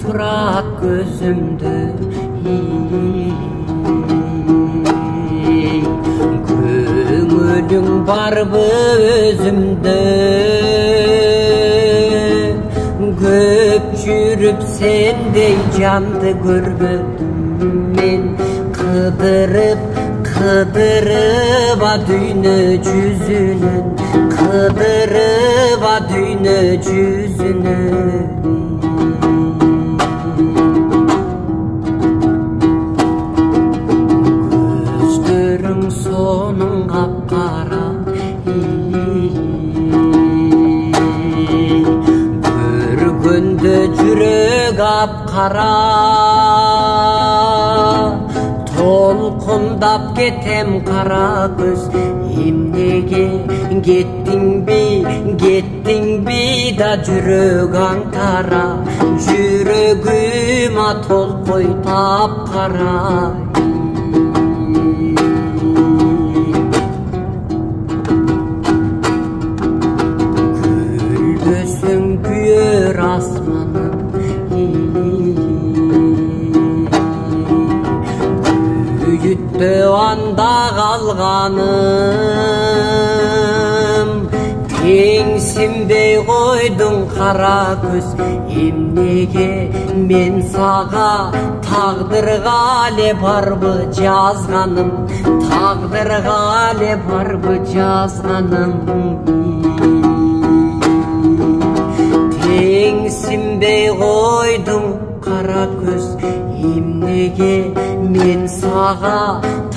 турат көзүмдө көңүлүң барбы өзүмдө көп жүрүп сендей жанды көрбөдүм мен кыдырып дүйнө жүзүнөн кыдырып дүйнө жүзүнөн көздөрүң сонун капкара көргөндө жүрөк апкара толкундап кетем кара көз эмнеге кеттиңби да жүрөк аңкара жүрөгүм толкой тапкара күлбөсөң күйөр асманым күйүттө анда калганым теңсинбей койдуң кара көз эмнеге мен сага тагдырга эле барбы жазганым тагдырга эле барбы жазганым теңсинбей койдуң кара көз эмнеге мен сага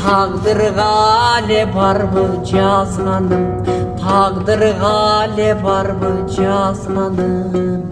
тагдырга эле барбы жазганым тагдырга эле барбы жазганым